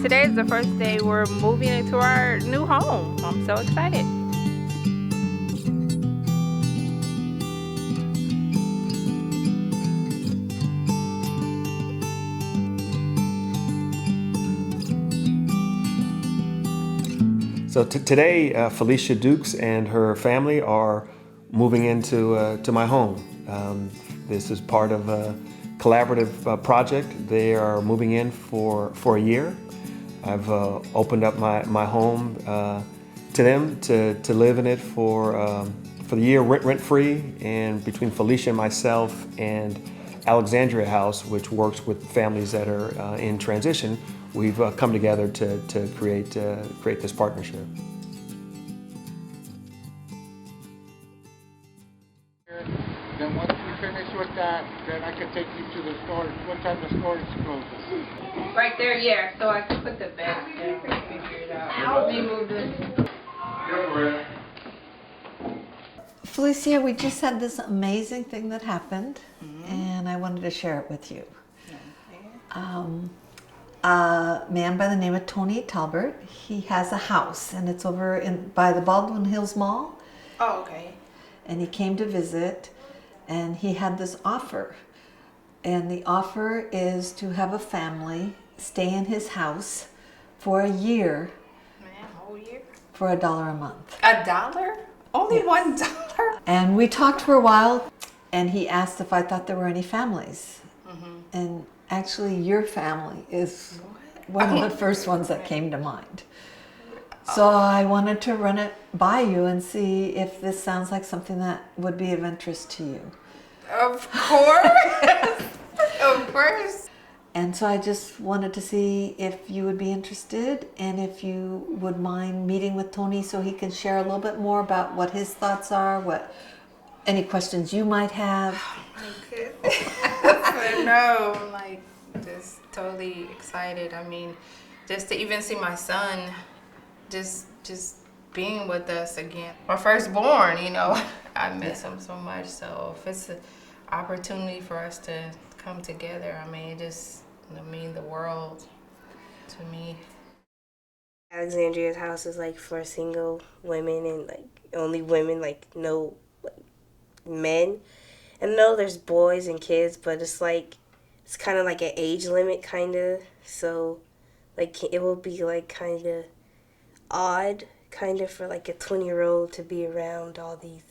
today is the first day we're moving into our new home. I'm so excited. So today, Felicia Dukes and her family are moving into to my home. This is part of a collaborative project. They are moving in for a year. I've opened up my home to them to live in it for the year rent-free. And between Felicia and myself and Alexandria House, which works with families that are in transition, we've come together to create this partnership. Then once we finish with that, then I can take you to the storage. What time the storage closes? Right there, yeah. So I can put the bed down and figure it out. Let me move this. Felicia, we just had this amazing thing that happened, and I wanted to share it with you. A man by the name of Tolbert, he has a house, and it's over by the Baldwin Hills Mall. Oh, okay. And he came to visit, and he had this offer. And the offer is to have a family stay in his house for a year. Man, a whole year? For $1 a month. $1? Only $1? And we talked for a while, and he asked if I thought there were any families. And actually, your family is one of the first ones that came to mind. So I wanted to run it by you and see if this sounds like something that would be of interest to you. Of course. Of course. And so I just wanted to see if you would be interested and if you would mind meeting with Tony so he can share a little bit more about what his thoughts are, any questions you might have. No, I'm like just totally excited. I mean, just to even see my son just being with us again. My firstborn, I miss him so much. So if it's an opportunity for us to come together, I mean, it mean the world to me. Alexandria's house is like for single women and like only women, like no men. And no, there's boys and kids, but it's kind of like an age limit, kind of. So, like, it will be like kind of odd, kind of, for like a 20-year-old to be around all these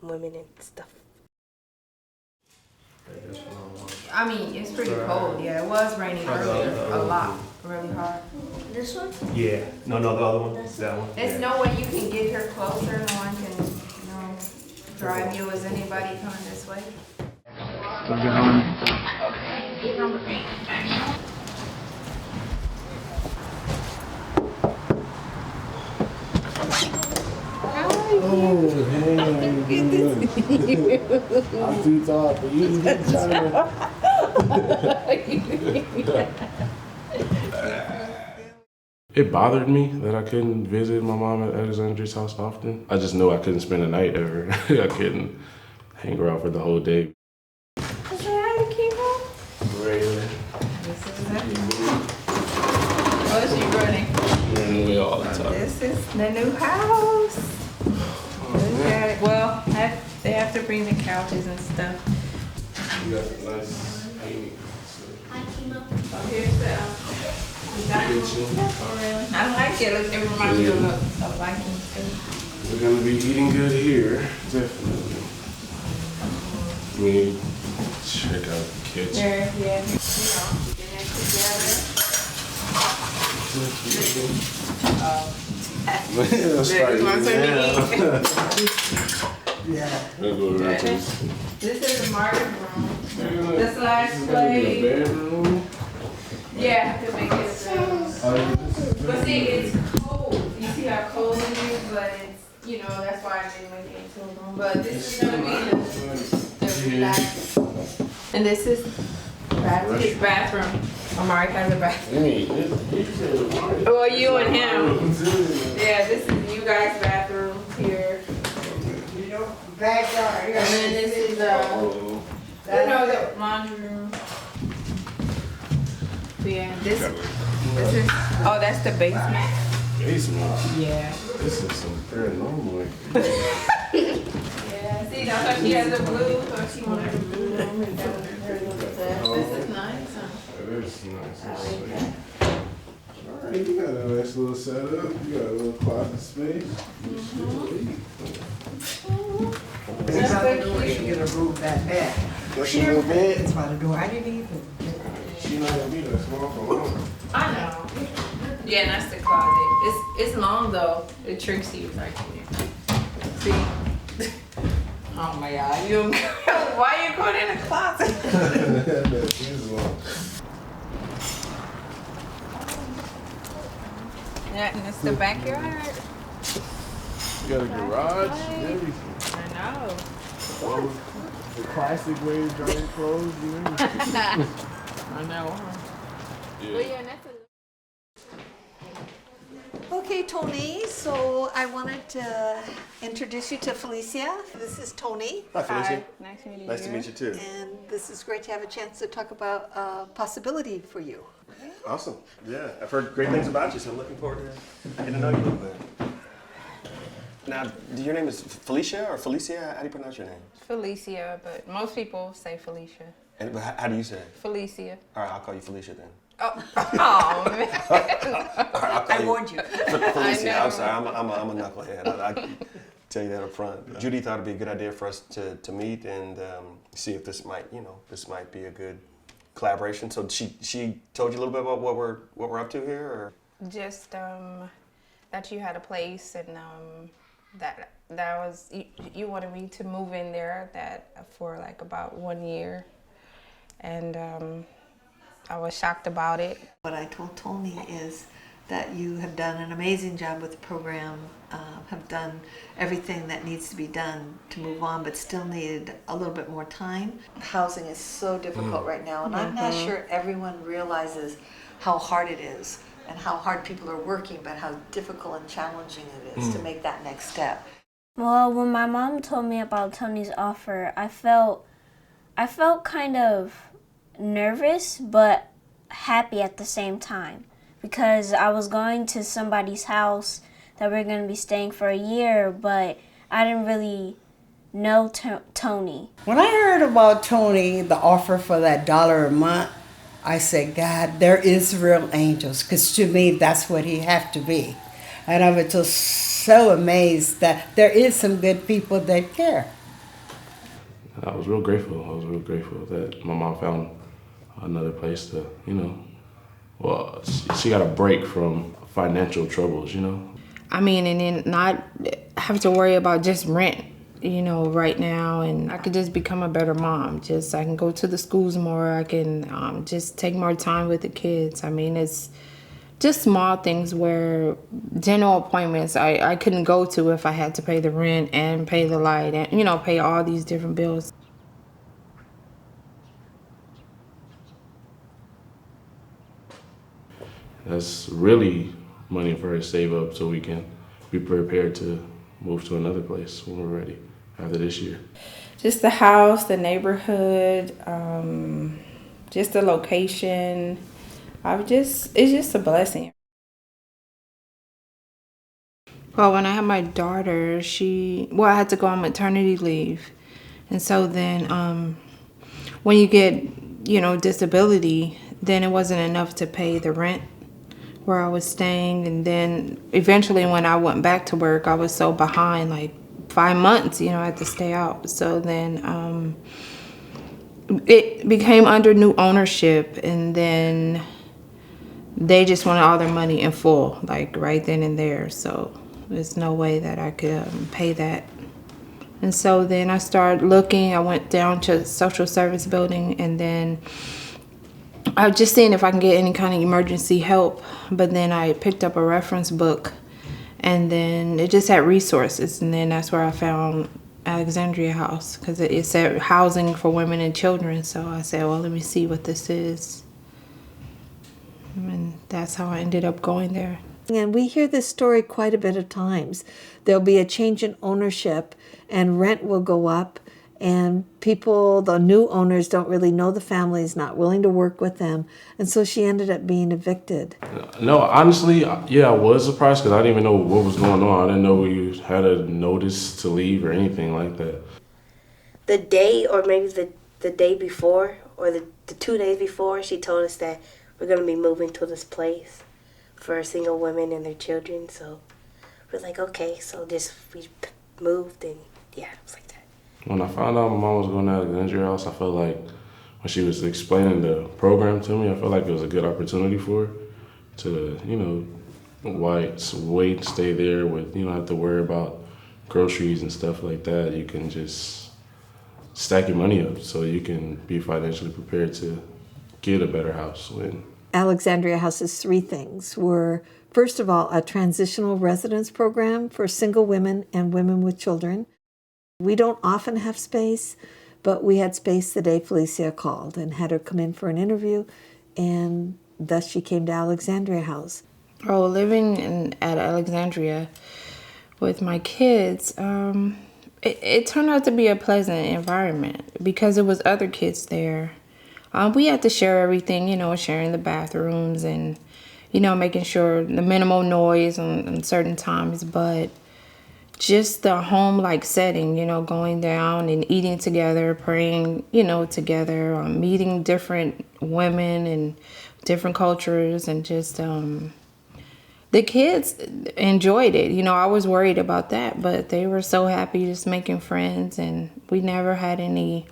women and stuff. I mean, it's pretty cold. Yeah, it was raining earlier a lot, really hard. This one? Yeah. No, the other one. That one. There's no way you can get here closer. No one can, drive you. Is anybody coming this way? We're going. Oh, hey, how you doing? I'm too tall for you. It bothered me that I couldn't visit my mom at Alexandria's house often. I just knew I couldn't spend the night ever. I couldn't hang around for the whole day. Is that Kimo? Really? This is it. Oh, is she running? Running away all the time. This is the new house. Look at it. Well, they have to bring the couches and stuff. You got a nice painting. Oh, here's the oh, really? I like it. It reminds me of a Viking too. We're gonna be eating good here, definitely. We check out the kitchen. There, yeah, get it together. Let's start eating now. Yeah. We'll go around to this. This is the market room. The slash play. Bedroom. Yeah, to make it a bedroom. But see, it's cold. You see how cold it is, but it's, that's why I didn't make it into a room. But this is gonna be the relax. And this is his bathroom. Amari has a bathroom. Well, you and him. Yeah, this is you guys' bathroom here. Backyard. And then this is the laundry room. Yeah, this is, oh, that's the basement. Basement. Yeah. This is some paranormal. Yeah, see, that's why she has the blue, so she wanted the blue room and that was her little set. This is nice, huh? It is nice. Alright, you got a nice little setup. You got a little closet space. That's so cute. You're gonna move that back. That's your little bed. That's why the door. I didn't even. She not gonna be that small for long. I know. Yeah, and that's the closet. It's long though. It tricks you right here. See? Oh my God, you why you going in the closet? She's long. Yeah, and it's the backyard. You got a garage and everything. I know. The classic way to dry your clothes, you know? I know. Well, yeah, and that's Okay, Tony, so I wanted to introduce you to Felicia. This is Tony, Hi, Felicia. nice meeting you. Nice to meet you too. and this is great to have a chance to talk about a possibility for you. Awesome. Yeah, I've heard great things about you, so I'm looking forward to getting to know you a little bit. Now, your name is Felicia or Felicia? How do you pronounce your name? Felicia, but most people say Felicia. And but how do you say it? Felicia. All right, I'll call you Felicia then. Oh, man. All right, I'll call I warned you. Felicia. I know. I'm sorry, I'm a knucklehead. I tell you that up front. Judy thought it'd be a good idea for us to meet and see if this might be a good collaboration. So she told you a little bit about what we're up to here, or? Just that you had a place and that was you wanted me to move in there for like about 1 year, and I was shocked about it. What I told Tony is that you have done an amazing job with the program, have done everything that needs to be done to move on, but still needed a little bit more time. Housing is so difficult right now, and I'm not sure everyone realizes how hard it is and how hard people are working, but how difficult and challenging it is to make that next step. Well, when my mom told me about Tony's offer, I felt kind of nervous but happy at the same time, because I was going to somebody's house that we're going to be staying for a year, but I didn't really know Tony. When I heard about Tony, the offer for that $1 a month, I said, God, there is real angels, because to me, that's what he have to be. And I was just so amazed that there is some good people that care. I was real grateful. I was real grateful that my mom found another place to, well, she got a break from financial troubles, I mean, and then not have to worry about just rent, right now, and I could just become a better mom. I can go to the schools more. I can just take more time with the kids. I mean, it's just small things where dental appointments I couldn't go to if I had to pay the rent and pay the light and, pay all these different bills. That's really money for her to save up so we can be prepared to move to another place when we're ready after this year. Just the house, the neighborhood, just the location. It's just a blessing. Well, when I had my daughter, I had to go on maternity leave. And so then when you get, disability, then it wasn't enough to pay the rent where I was staying. And then eventually when I went back to work, I was so behind, like 5 months, I had to stay out. So then it became under new ownership, and then they just wanted all their money in full, like right then and there. So there's no way that I could pay that. And so then I started looking. I went down to the social service building, and then I was just seeing if I can get any kind of emergency help. But then I picked up a reference book, and then it just had resources. And then that's where I found Alexandria House, because it said housing for women and children. So I said, well, let me see what this is. And that's how I ended up going there. And we hear this story quite a bit of times. There'll be a change in ownership and rent will go up, And people, the new owners, don't really know the families, not willing to work with them. And so she ended up being evicted. No, honestly, yeah, I was surprised because I didn't even know what was going on. I didn't know you had a notice to leave or anything like that. The day, or maybe the day before, or the 2 days before, she told us that we're going to be moving to this place for single women and their children. So we're like, okay, so we moved, and yeah, it was like that. When I found out my mom was going to Alexandria House, I felt like when she was explaining the program to me, I felt like it was a good opportunity for her to, wait, stay there with, you don't have to worry about groceries and stuff like that. You can just stack your money up so you can be financially prepared to get a better house when. Alexandria House's 3 things were, first of all, a transitional residence program for single women and women with children. We don't often have space, but we had space the day Felicia called and had her come in for an interview, and thus she came to Alexandria House. Oh, living at Alexandria with my kids, it turned out to be a pleasant environment because it was other kids there. We had to share everything, sharing the bathrooms and, making sure the minimal noise on certain times, but just the home-like setting, going down and eating together, praying, together, meeting different women and different cultures, and just the kids enjoyed it. I was worried about that, but they were so happy just making friends, and we never had any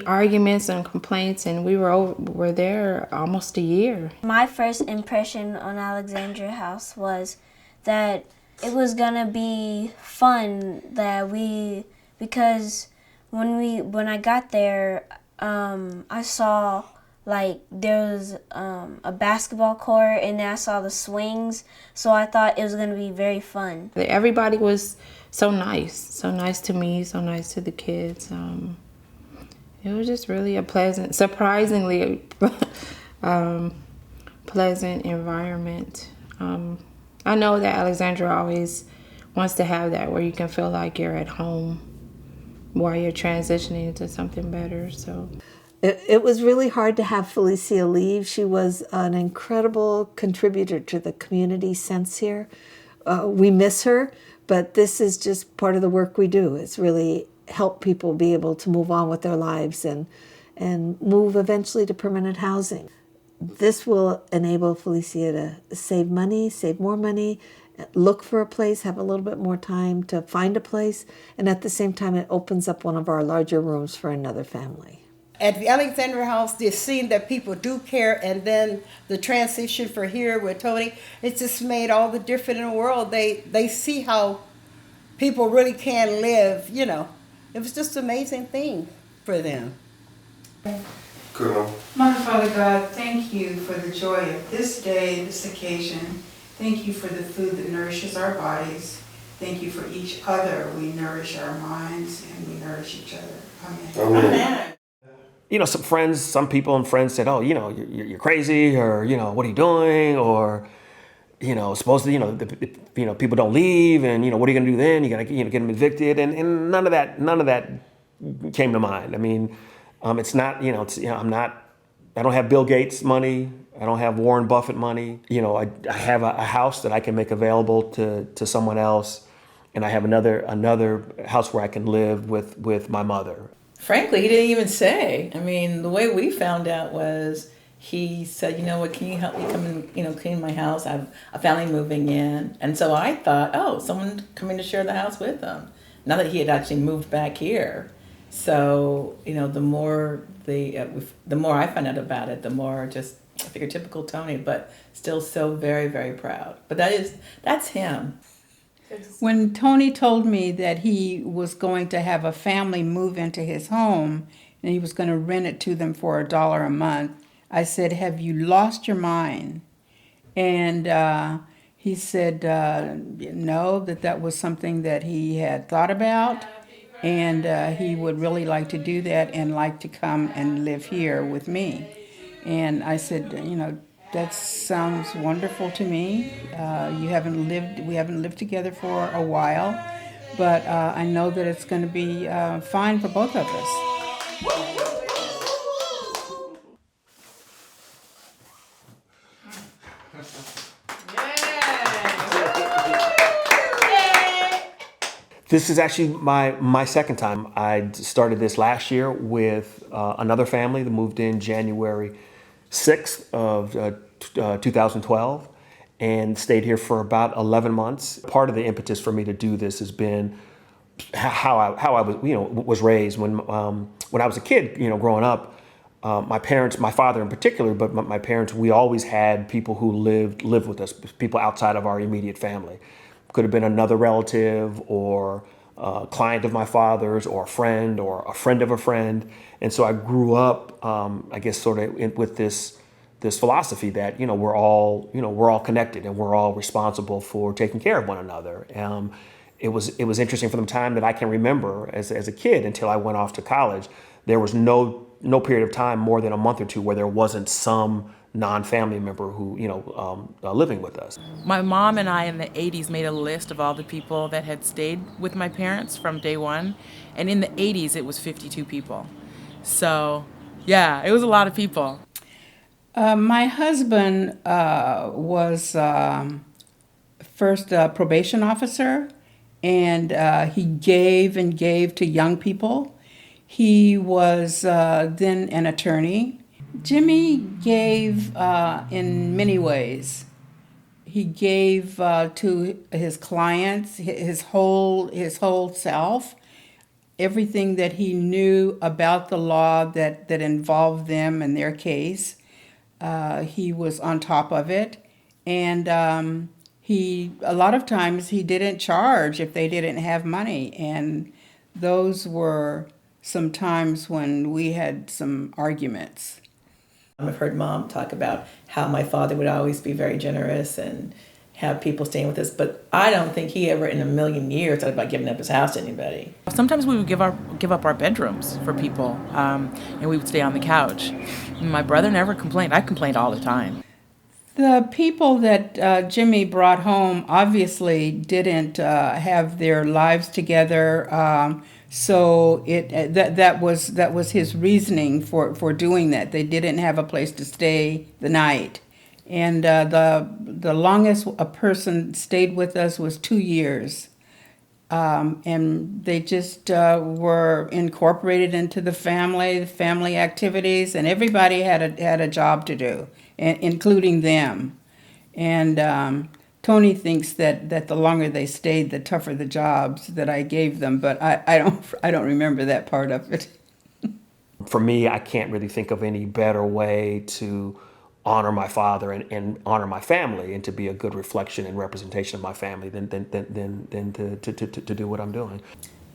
arguments and complaints, and we were there almost a year. My first impression on Alexandria House was that it was gonna be fun, because when I got there, I saw there was a basketball court, and then I saw the swings, so I thought it was gonna be very fun. Everybody was so nice to me, so nice to the kids. It was just really a surprisingly pleasant environment. I know that Alexandria always wants to have that where you can feel like you're at home while you're transitioning into something better. So it was really hard to have Felicia leave. She was an incredible contributor to the community sense here. We miss her, but this is just part of the work we do. It's really help people be able to move on with their lives and move eventually to permanent housing. This will enable Felicia to save more money, look for a place, have a little bit more time to find a place, and at the same time it opens up one of our larger rooms for another family. At the Alexandria House, they're seeing that people do care, and then the transition for here with Tony, it just made all the difference in the world. They see how people really can live, It was just an amazing thing for them. Mother, Father God, thank you for the joy of this day, this occasion. Thank you for the food that nourishes our bodies. Thank you for each other. We nourish our minds and we nourish each other. Amen. Amen. Some people and friends said, oh, you're crazy, or, what are you doing? Or, supposedly, people don't leave, and, what are you going to do then? You got to, get them evicted. And none of that came to mind. I mean, it's not, I don't have Bill Gates money. I don't have Warren Buffett money. I have a house that I can make available to someone else. And I have another house where I can live with my mother. Frankly, he didn't even say. I mean, the way we found out was he said, can you help me come and, clean my house? I have a family moving in. And so I thought, oh, someone coming to share the house with them. Now that he had actually moved back here. So, the more I found out about it, the more just, I figured typical Tony, but still so very, very proud. But that's him. When Tony told me that he was going to have a family move into his home and he was going to rent it to them for $1 a month, I said, have you lost your mind? And he said, no, that was something that he had thought about, and he would really like to do that and like to come and live here with me. And I said, that sounds wonderful to me. We haven't lived together for a while, but I know that it's going to be fine for both of us. This is actually my second time. I started this last year with another family that moved in January 6th of 2012 and stayed here for about 11 months. Part of the impetus for me to do this has been how I was raised when I was a kid, growing up. My parents, my father in particular, but my parents, we always had people who lived with us, people outside of our immediate family. Could have been another relative or a client of my father's or a friend of a friend. And so I grew up, I guess, sort of with this philosophy that, we're all connected and we're all responsible for taking care of one another. It was interesting from the time that I can remember as a kid until I went off to college. There was no period of time more than a month or two where there wasn't some non-family member who, living with us. My mom and I in the 80s made a list of all the people that had stayed with my parents from day one. And in the 80s, it was 52 people. So, yeah, it was a lot of people. My husband was first a probation officer, and he gave and gave to young people. He was then an attorney. Jimmy gave in many ways. He gave to his clients, his whole self, everything that he knew about the law that involved them and their case. He was on top of it, and a lot of times he didn't charge if they didn't have money, and those were some times when we had some arguments. I've heard Mom talk about how my father would always be very generous and have people staying with us, but I don't think he ever in a million years thought about giving up his house to anybody. Sometimes we would give up our bedrooms for people, and we would stay on the couch. My brother never complained. I complained all the time. The people that Jimmy brought home obviously didn't have their lives together, so that was his reasoning for doing that. They didn't have a place to stay the night, and the longest a person stayed with us was 2 years, and they just were incorporated into the family activities, and everybody had a job to do, including them, and. Tony thinks that the longer they stayed, the tougher the jobs that I gave them, but I don't remember that part of it. For me, I can't really think of any better way to honor my father and honor my family and to be a good reflection and representation of my family than to do what I'm doing.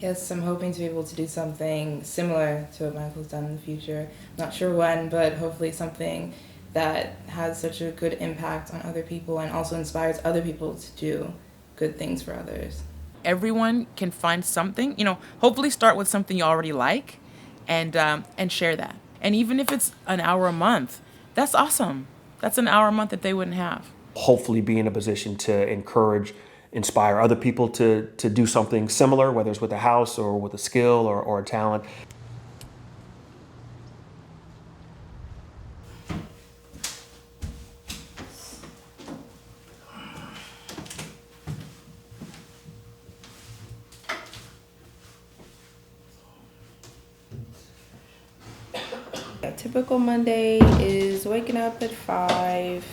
Yes, I'm hoping to be able to do something similar to what my uncle's done in the future. Not sure when, but hopefully something that has such a good impact on other people and also inspires other people to do good things for others. Everyone can find something, hopefully start with something you already like and share that. And even if it's an hour a month, that's awesome. That's an hour a month that they wouldn't have. Hopefully be in a position to inspire other people to do something similar, whether it's with a house or with a skill or a talent. A typical Monday is waking up at 5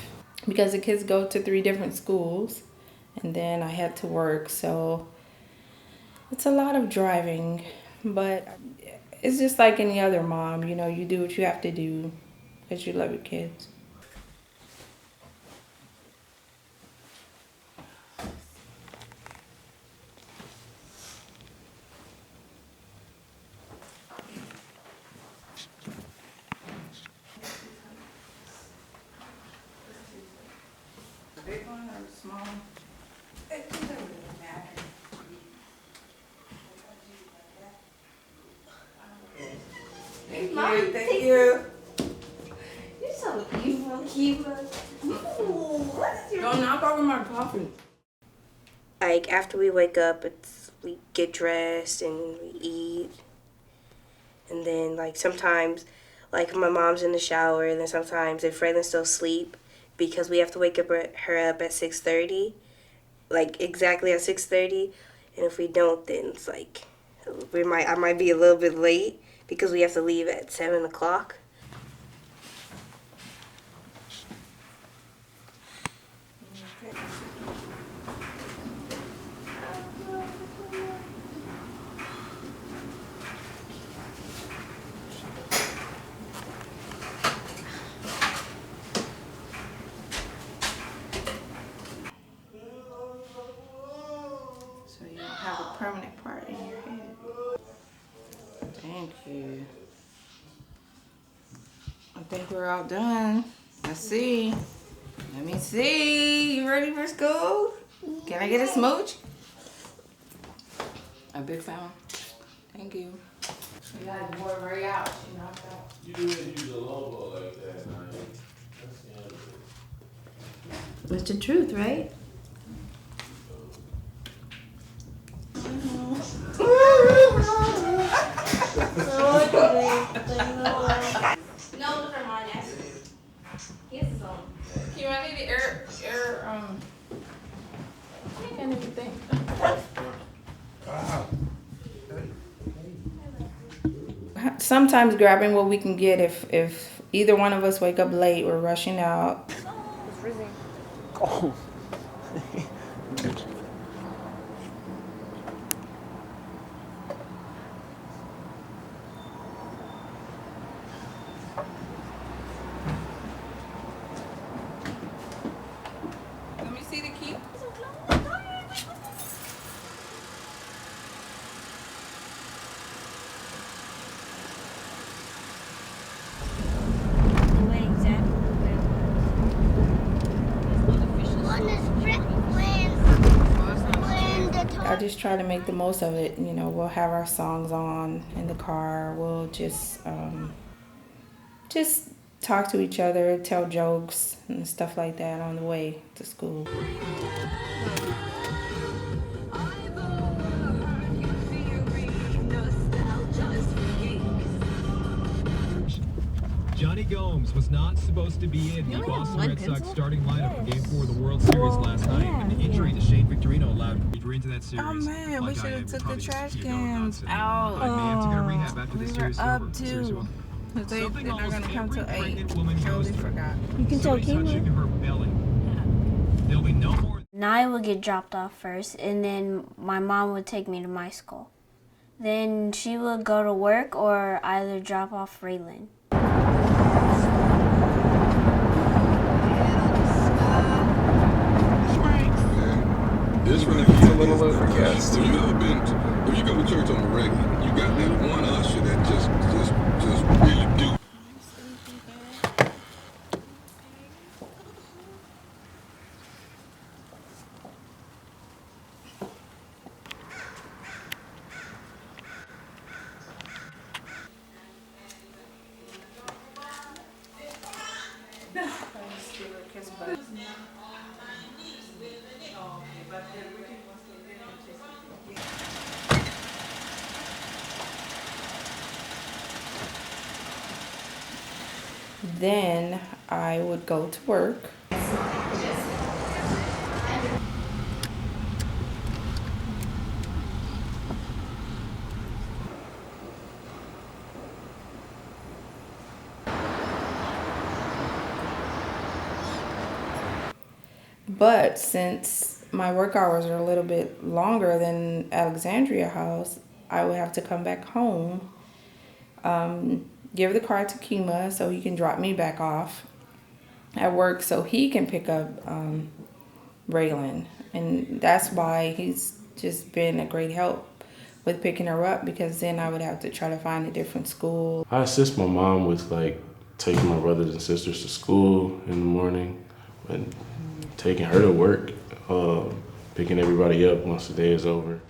because the kids go to 3 different schools and then I head to work, so it's a lot of driving, but it's just like any other mom, you do what you have to do because you love your kids. Big one or small? Thank you. You're so evil, Kiva. Don't knock over my coffee. Like, after we wake up, it's we get dressed and we eat. And then, like, sometimes, like, my mom's in the shower, and then sometimes if Raylan's still asleep, because we have to wake her up at 6:30, like, exactly at 6:30, and if we don't, then it's like, I might be a little bit late, because we have to leave at 7 o'clock. So you don't have a permanent part in your head. Thank you. I think we're all done. Let's see. Let me see. You ready for school? Can I get a smooch? A big fan. Thank you. You got to work right out. She knocked out. You didn't use a logo like that, man. That's the end of it. It's the truth, right? No, those are mine, actually. He has his own. I need the air, I can't even think. Sometimes grabbing what we can get if either one of us wake up late, we're rushing out. Oh. Let me see the key. I just try to make the most of it. You know, we'll have our songs on in the car. We'll just talk to each other, tell jokes and stuff like that on the way to school. Johnny Gomes was not supposed to be in the Boston Red Sox starting lineup for Game 4 of the World Series last night, but the injury to Shane Victorino allowed him to enter into that series. Oh man, we should have took the trash cans out. May have to get a rehab after the series is over. Up too. They're not gonna come till 8. Totally forgot. You can tell touching her belly. There'll be no more. Naya would get dropped off first, and then my mom would take me to my school. Then she would go to work or either drop off Raylan. This really feels a little overcast. If you go to church on the regular, you got that one usher that just really do. Then I would go to work. But since my work hours are a little bit longer than Alexandria House, I would have to come back home, give the car to Kima so he can drop me back off at work so he can pick up Raylan. And that's why he's just been a great help with picking her up, because then I would have to try to find a different school. I assist my mom with like taking my brothers and sisters to school in the morning and taking her to work, picking everybody up once the day is over.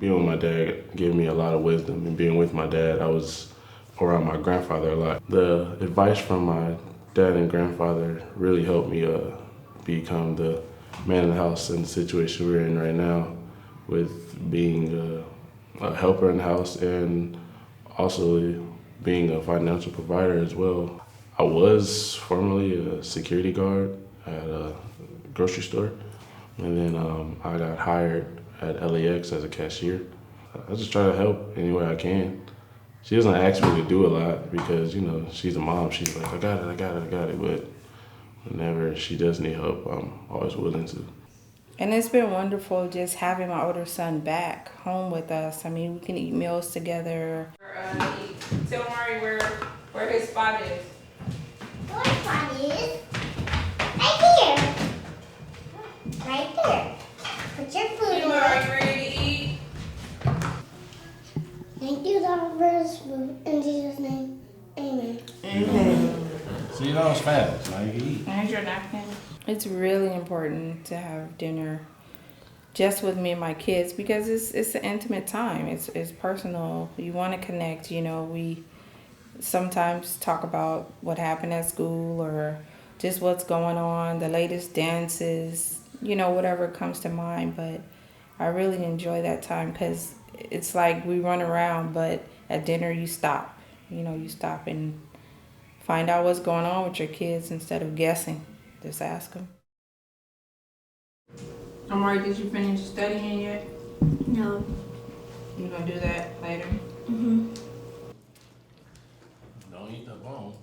Being with my dad gave me a lot of wisdom, and being with my dad, I was around my grandfather a lot. The advice from my dad and grandfather really helped me become the man in the house in the situation we're in right now, with being a helper in the house and also being a financial provider as well. I was formerly a security guard at a grocery store, and then I got hired at LAX as a cashier. I just try to help any way I can. She doesn't ask me to do a lot because, you know, she's a mom. She's like, I got it. But whenever she does need help, I'm always willing to. And it's been wonderful just having my older son back home with us. I mean, we can eat meals together. Tell Mari where his spot is. Where his spot is? Right here. Right there. Put your food Hey, in. are you ready to eat? Thank you, Lord, for this food. In Jesus' name, amen. Amen. See, that was fast. Now you can eat. Here's your napkin. It's really important to have dinner just with me and my kids because it's an intimate time. It's personal. You want to connect. You know, we sometimes talk about what happened at school or just what's going on, the latest dances, you know, whatever comes to mind. But I really enjoy that time because it's like we run around, but at dinner you stop. You know, you stop and find out what's going on with your kids instead of guessing. Just ask them. Amari, did you finish studying yet? No. You gonna do that later? Mm-hmm. Don't eat the bone.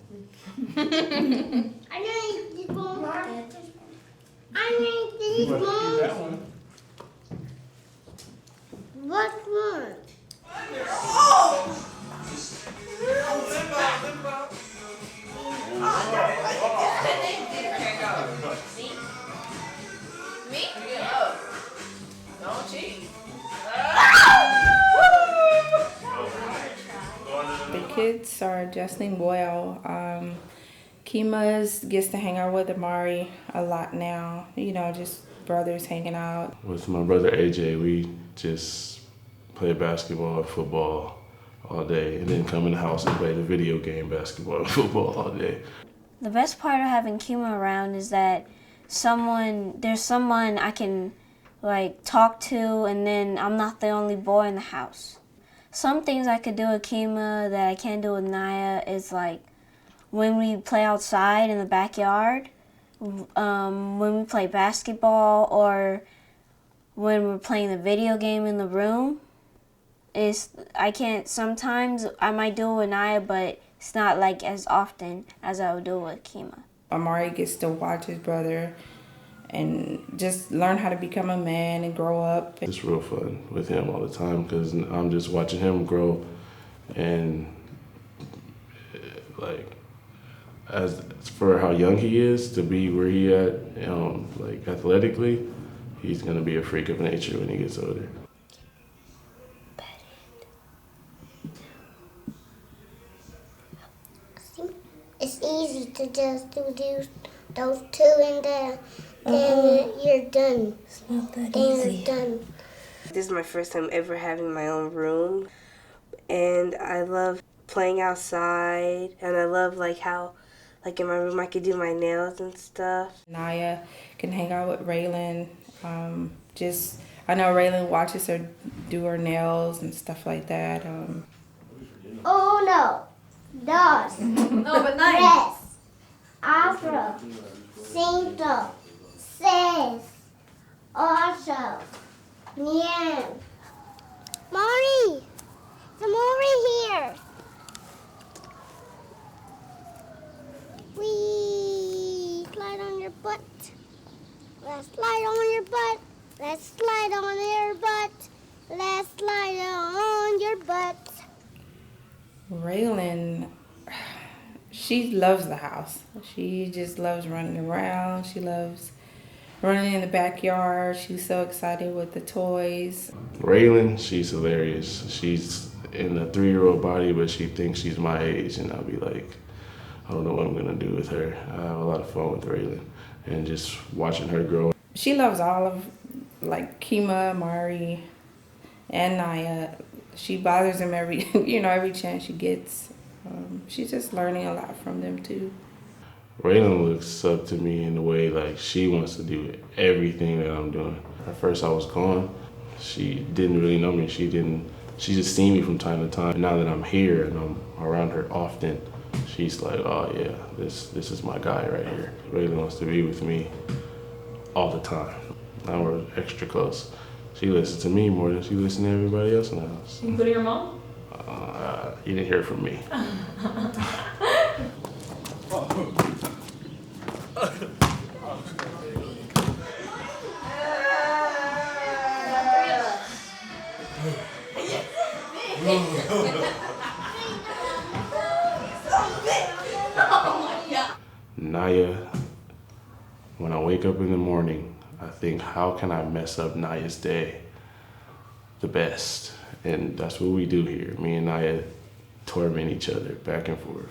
I know you did one. I know you did one. What one? Me? Oh. Don't cheat. The kids are adjusting well. Kima's gets to hang out with Amari a lot now. You know, just brothers hanging out. With my brother AJ, we just play basketball, football all day, and then come in the house and play the video game basketball and football all day. The best part of having Kima around is that there's someone I can like talk to, and then I'm not the only boy in the house. Some things I could do with Kima that I can't do with Naya is like when we play outside in the backyard, when we play basketball, or when we're playing the video game in the room. Sometimes I might do it with Naya, but it's not like as often as I would do it with Kima. Amari gets to watch his brother and just learn how to become a man and grow up. It's real fun with him all the time because I'm just watching him grow, and like as for how young he is to be where he at, like athletically, he's gonna be a freak of nature when he gets older. It's easy to just do those two and then you're done. It's not that Then easy. you're done. This is my first time ever having my own room, and I love playing outside, and I love how in my room I could do my nails and stuff. Naya can hang out with Raylan. I know Raylan watches her do her nails and stuff like that. Oh no. Dos. No, but nice. Tres. Afro. Cinco. Seis. Ocho. Nine. Mari. Come over here. Wee. Slide on your butt. Let's slide on your butt. Let's slide on your butt. Let's slide on your butt. Raylan, she loves the house. She just loves running around. She loves running in the backyard. She's so excited with the toys. Raylan, she's hilarious. She's in a 3-year-old body, but she thinks she's my age, and I'll be like, I don't know what I'm gonna do with her. I have a lot of fun with Raylan, and just watching her grow. She loves all of Kima, Mari, and Naya. She bothers them every chance she gets. She's just learning a lot from them too. Raylan looks up to me in the way like she wants to do everything that I'm doing. At first I was gone. She didn't really know me. She just seen me from time to time. Now that I'm here and I'm around her often, she's like, oh yeah, this is my guy right here. Raylan wants to be with me all the time. Now we're extra close. She listens to me more than she listens to everybody else in the house. Including your mom? You didn't hear from me. Naya, when I wake up in the morning, I think, how can I mess up Naya's day the best? And that's what we do here. Me and Naya torment each other back and forth.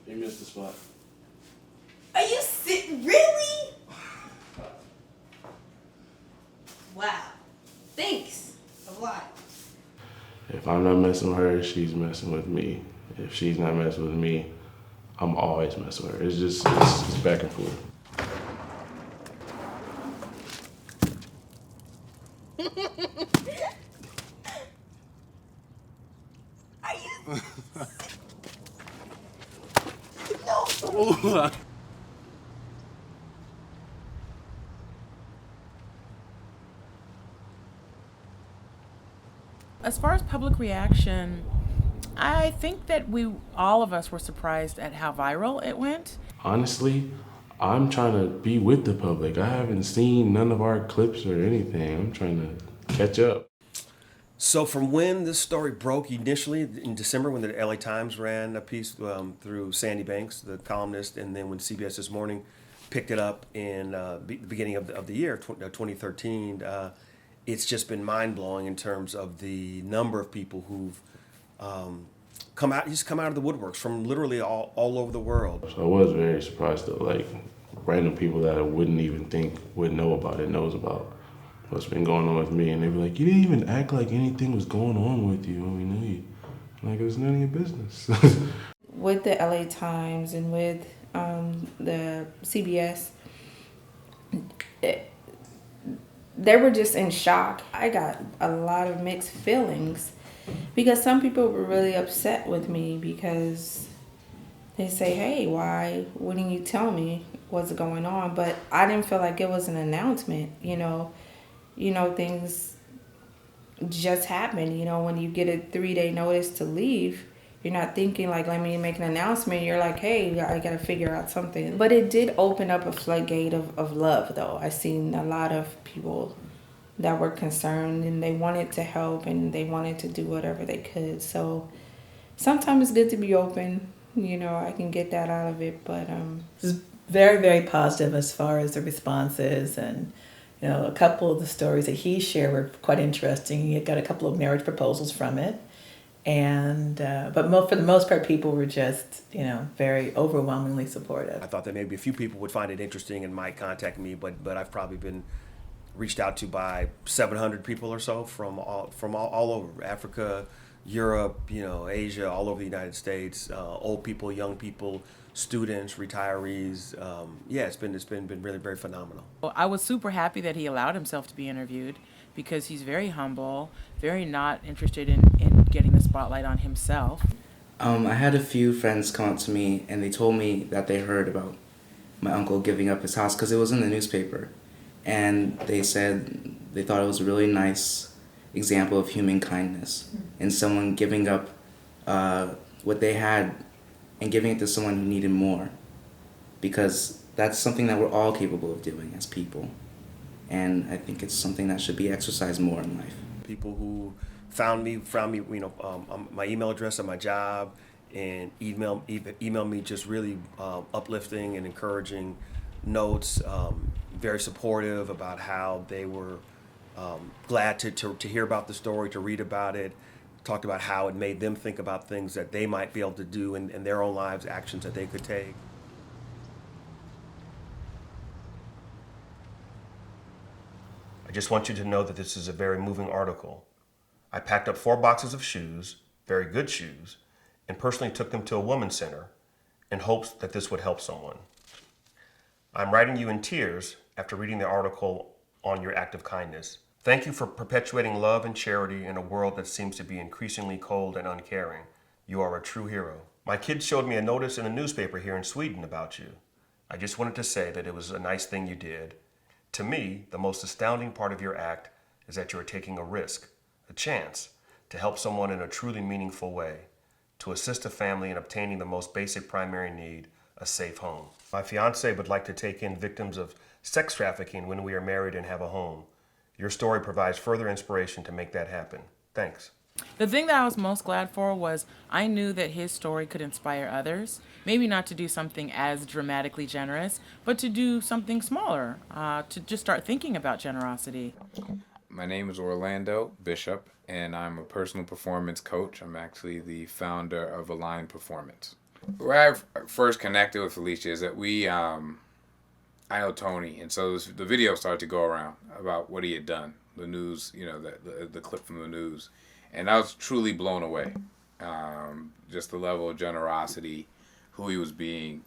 You missed the spot. Are you really? Wow. Thanks a lot. If I'm not messing with her, she's messing with me. If she's not messing with me, I'm always messing with her. It's back and forth. Are you? No. As far as public reaction, I think that all of us were surprised at how viral it went. Honestly, I'm trying to be with the public. I haven't seen none of our clips or anything. I'm trying to catch up. So from when this story broke initially in December, when the LA Times ran a piece through Sandy Banks, the columnist, and then when CBS This Morning picked it up in the beginning of the year, 2013, it's just been mind-blowing in terms of the number of people who've come out of the woodworks from literally all over the world. So I was very surprised that like random people that I wouldn't even think would know about it knows about what's been going on with me, and they were like, you didn't even act like anything was going on with you when we knew you. Like, it was none of your business. With the LA Times and with the CBS, they were just in shock. I got a lot of mixed feelings because some people were really upset with me because they say, hey, why wouldn't you tell me what's going on? But I didn't feel like it was an announcement, you know, things just happen. You know, when you get a 3-day notice to leave, you're not thinking like, let me make an announcement. You're like, hey, I got to figure out something. But it did open up a floodgate of love, though. I seen a lot of people that were concerned and they wanted to help and they wanted to do whatever they could. So sometimes it's good to be open. You know, I can get that out of it. But It's very, very positive as far as the responses, and you know, a couple of the stories that he shared were quite interesting. He got a couple of marriage proposals from it, and but for the most part, people were just, you know, very overwhelmingly supportive. I thought that maybe a few people would find it interesting and might contact me, but I've probably been reached out to by 700 people or so from all over Africa, Europe, you know, Asia, all over the United States, old people, young people, students, retirees. Yeah, it's been really very phenomenal. Well, I was super happy that he allowed himself to be interviewed because he's very humble, very not interested in getting the spotlight on himself. I had a few friends come up to me and they told me that they heard about my uncle giving up his house because it was in the newspaper. And they said they thought it was a really nice example of human kindness and someone giving up what they had and giving it to someone who needed more, because that's something that we're all capable of doing as people. And I think it's something that should be exercised more in life. People who found me, you know, my email address at my job, and email me just really uplifting and encouraging notes, very supportive about how they were glad to hear about the story, to read about it, talked about how it made them think about things that they might be able to do in their own lives, actions that they could take. I just want you to know that this is a very moving article. I packed up 4 boxes of shoes, very good shoes, and personally took them to a women's center in hopes that this would help someone. I'm writing you in tears after reading the article on your act of kindness. Thank you for perpetuating love and charity in a world that seems to be increasingly cold and uncaring. You are a true hero. My kids showed me a notice in a newspaper here in Sweden about you. I just wanted to say that it was a nice thing you did. To me, the most astounding part of your act is that you are taking a risk, a chance, to help someone in a truly meaningful way, to assist a family in obtaining the most basic primary need, a safe home. My fiance would like to take in victims of sex trafficking when we are married and have a home. Your story provides further inspiration to make that happen. Thanks. The thing that I was most glad for was I knew that his story could inspire others. Maybe not to do something as dramatically generous, but to do something smaller, to just start thinking about generosity. My name is Orlando Bishop, and I'm a personal performance coach. I'm actually the founder of Align Performance. Where I first connected with Felicia is that I know Tony, and so the video started to go around about what he had done, the news, the clip from the news, and I was truly blown away. Just the level of generosity, who he was being,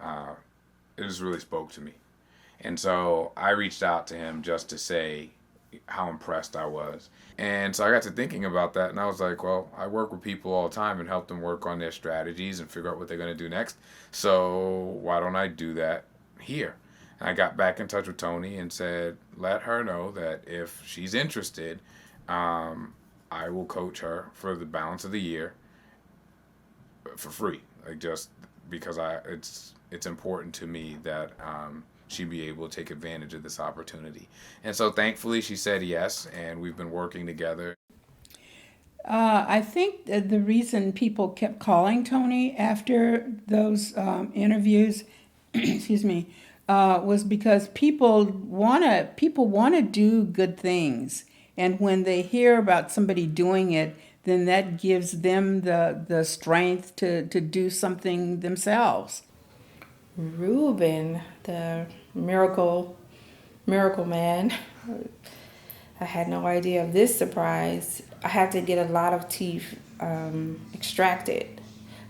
it just really spoke to me. And so I reached out to him just to say how impressed I was. And so I got to thinking about that, and I was like, well, I work with people all the time and help them work on their strategies and figure out what they're going to do next. So why don't I do that here? And I got back in touch with Tony and said, let her know that if she's interested, I will coach her for the balance of the year for free. Like, just because it's important to me that she be able to take advantage of this opportunity. And so thankfully she said yes, and we've been working together. I think that the reason people kept calling Tony after those interviews, excuse me, was because people wanna do good things, and when they hear about somebody doing it, then that gives them the strength to do something themselves. Reuben, the miracle man. I had no idea of this surprise. I had to get a lot of teeth extracted.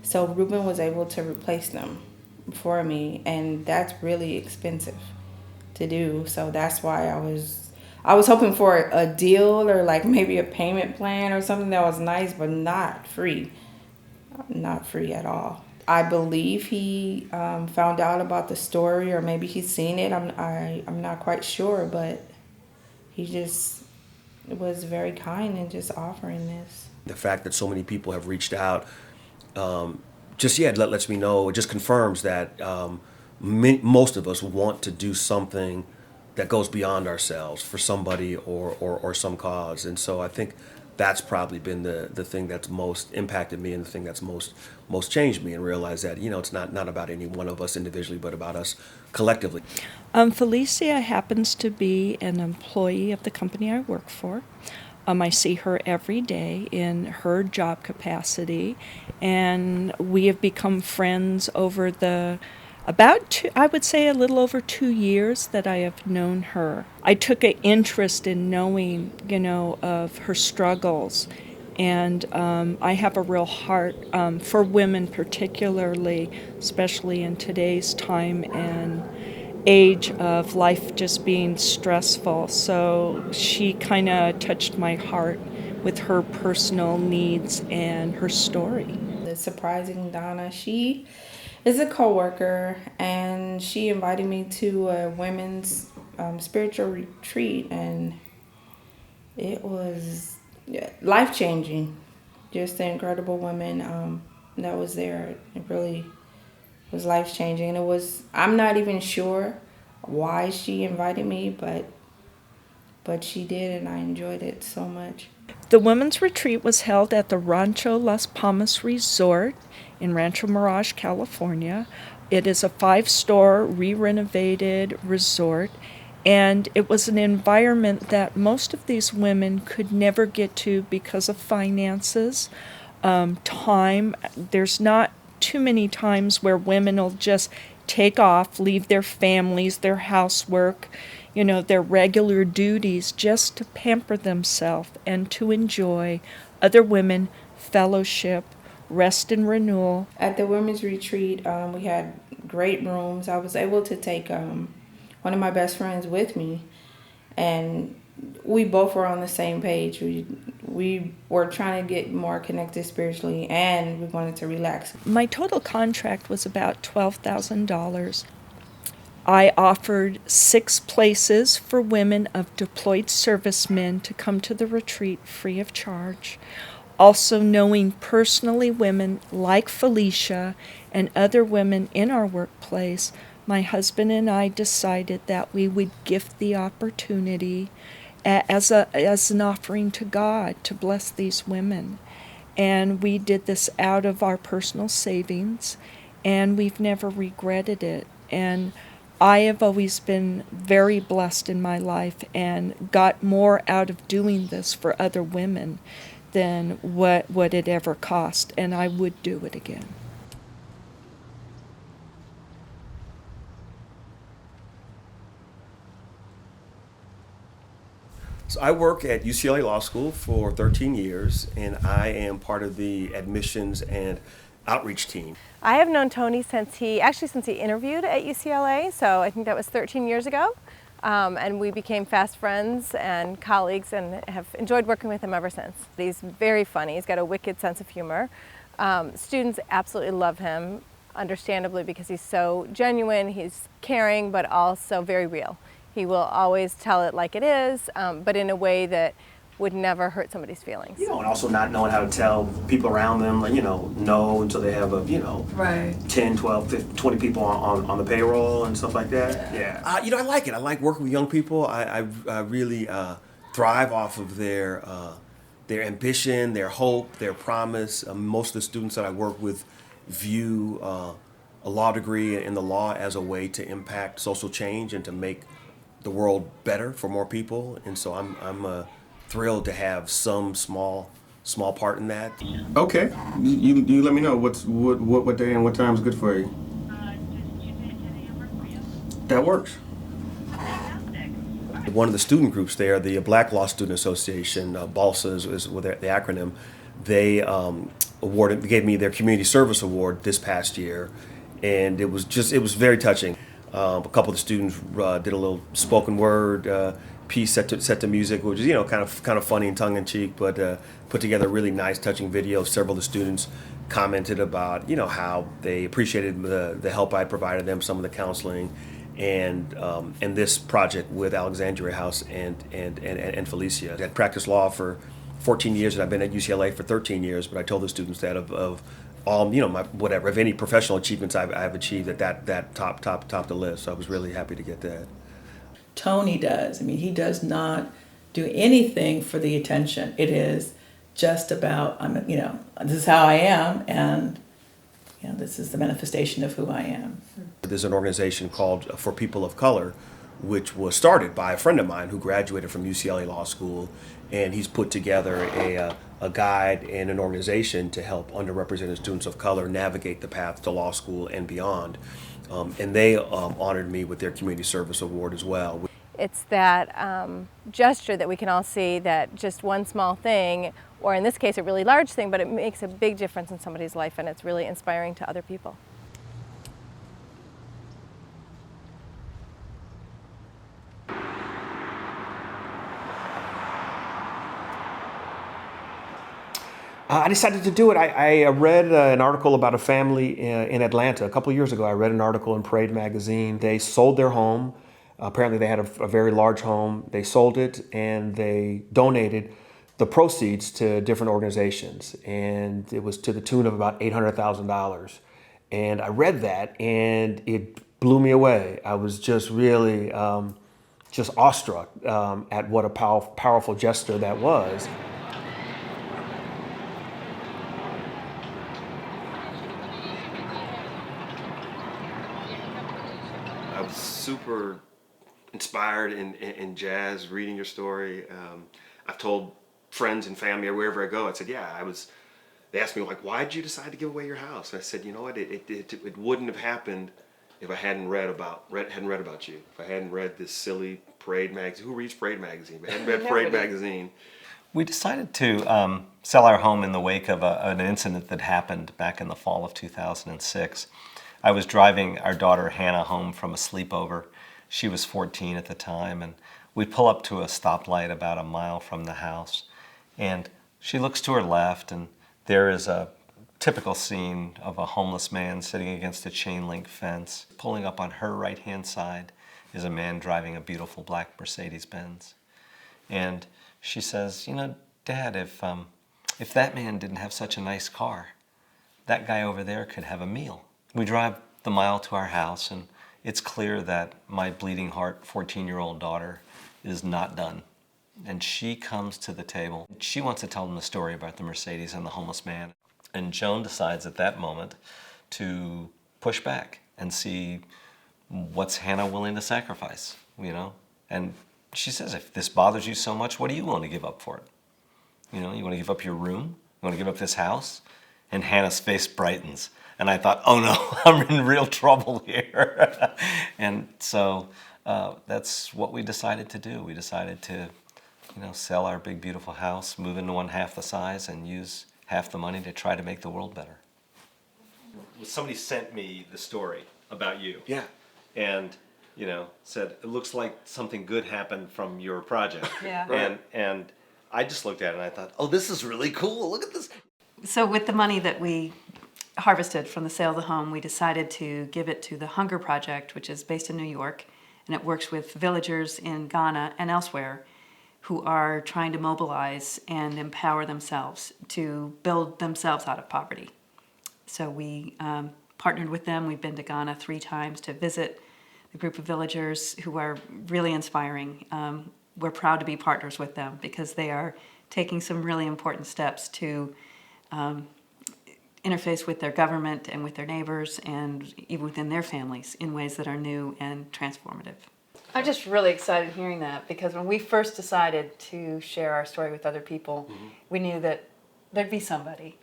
So Reuben was able to replace them for me, and that's really expensive to do. So that's why I was hoping for a deal or like maybe a payment plan or something that was nice, but not free. Not free at all. I believe he found out about the story, or maybe he's seen it. I'm not quite sure, but he just was very kind in just offering this. The fact that so many people have reached out, lets me know. It just confirms that most of us want to do something that goes beyond ourselves for somebody or some cause, and so I think that's probably been the thing that's most impacted me, and the thing that's most changed me, and realize that it's not about any one of us individually, but about us collectively. Felicia happens to be an employee of the company I work for. I see her every day in her job capacity, and we have become friends over I would say a little over 2 years that I have known her. I took an interest in knowing, of her struggles, and I have a real heart for women particularly, especially in today's time and age of life just being stressful. So she kind of touched my heart with her personal needs and her story. The surprising Donna, she is a coworker, and she invited me to a women's spiritual retreat, and it was life-changing. Just the incredible woman that was there. It really was life-changing. I'm not even sure why she invited me, but she did, and I enjoyed it so much. The women's retreat was held at the Rancho Las Palmas Resort in Rancho Mirage, California. It is a 5-star re-renovated resort, and it was an environment that most of these women could never get to because of finances, time. There's not too many times where women will just take off, leave their families, their housework, their regular duties, just to pamper themselves and to enjoy other women, fellowship, rest and renewal. At the women's retreat, we had great rooms. I was able to take one of my best friends with me, and we both were on the same page. We were trying to get more connected spiritually, and we wanted to relax. My total contract was about $12,000. I offered 6 places for women of deployed servicemen to come to the retreat free of charge. Also, knowing personally women like Felicia and other women in our workplace, my husband and I decided that we would gift the opportunity as an offering to God to bless these women. And we did this out of our personal savings, and we've never regretted it. And I have always been very blessed in my life and got more out of doing this for other women than what it ever cost, and I would do it again. So I work at UCLA Law School for 13 years, and I am part of the admissions and outreach team. I have known Tony since he interviewed at UCLA, so I think that was 13 years ago. And we became fast friends and colleagues and have enjoyed working with him ever since. He's very funny, he's got a wicked sense of humor. Students absolutely love him, understandably, because he's so genuine, he's caring, but also very real. He will always tell it like it is, but in a way that would never hurt somebody's feelings. And also not knowing how to tell people around them, like, no until they have right. 10, 12, 15, 20 people on the payroll and stuff like that. Yeah. I like it. I like working with young people. I really thrive off of their ambition, their hope, their promise. Most of the students that I work with view a law degree in the law as a way to impact social change and to make the world better for more people. And so I'm thrilled to have some small part in that. Okay, you let me know what day and what time is good for you. That works. One of the student groups there, the Black Law Student Association, BALSA is the acronym. They gave me their Community Service Award this past year, and it was very touching. A couple of the students did a little spoken word piece set to music, which is kind of funny and tongue in cheek, but put together a really nice, touching video. Several of the students commented about how they appreciated the help I provided them, some of the counseling, and this project with Alexandria House and Felicia. I had practiced law for 14 years, and I've been at UCLA for 13 years. But I told the students that of all of any professional achievements I've achieved, that top the list. So I was really happy to get that. Tony does. I mean, he does not do anything for the attention. It is just about, this is how I am, and this is the manifestation of who I am. There's an organization called For People of Color, which was started by a friend of mine who graduated from UCLA Law School, and he's put together a guide and an organization to help underrepresented students of color navigate the path to law school and beyond. And they honored me with their Community Service Award as well. It's that gesture that we can all see, that just one small thing, or in this case a really large thing, but it makes a big difference in somebody's life, and it's really inspiring to other people. I decided to do it. I read an article about a family in Atlanta a couple of years ago. I read an article in Parade magazine. They sold their home. Apparently they had a very large home. They sold it and they donated the proceeds to different organizations. And it was to the tune of about $800,000. And I read that and it blew me away. I was just really just awestruck at what a powerful gesture that was. I was super inspired and jazzed reading your story. I've told friends and family wherever I go, I said, they asked me, like, why did you decide to give away your house? And I said, you know what, it wouldn't have happened if I hadn't read about you. If I hadn't read this silly Parade magazine. Who reads Parade magazine? If I hadn't read Parade magazine, We decided to sell our home in the wake of an incident that happened back in the fall of 2006. I was driving our daughter Hannah home from a sleepover. She was 14 at the time, and we pull up to a stoplight about a mile from the house. And she looks to her left, and there is a typical scene of a homeless man sitting against a chain link fence. Pulling up on her right-hand side is a man driving a beautiful black Mercedes-Benz. And she says, you know, Dad, if that man didn't have such a nice car, that guy over there could have a meal. We drive the mile to our house, and it's clear that my bleeding heart 14-year-old daughter is not done. And she comes to the table. She wants to tell them the story about the Mercedes and the homeless man. And Joan decides at that moment to push back and see what's Hannah willing to sacrifice, you know? And she says, if this bothers you so much, what are you willing to give up for it? You know, you want to give up your room? You want to give up this house? And Hannah's face brightens. And I thought, oh no, I'm in real trouble here. And so that's what we decided to do. We decided to, you know, sell our big, beautiful house, move into one half the size, and use half the money to try to make the world better. Somebody sent me the story about you. Yeah. And, you know, said, it looks like something good happened from your project. Yeah. And I just looked at it and I thought, oh, this is really cool. Look at this. So with the money that we harvested from the sale of the home, we decided to give it to the Hunger Project, which is based in New York, and it works with villagers in Ghana and elsewhere who are trying to mobilize and empower themselves to build themselves out of poverty. So we partnered with them. We've been to Ghana 3 times to visit the group of villagers who are really inspiring. We're proud to be partners with them because they are taking some really important steps to interface with their government and with their neighbors and even within their families in ways that are new and transformative. I'm just really excited hearing that because when we first decided to share our story with other people, we knew that there'd be somebody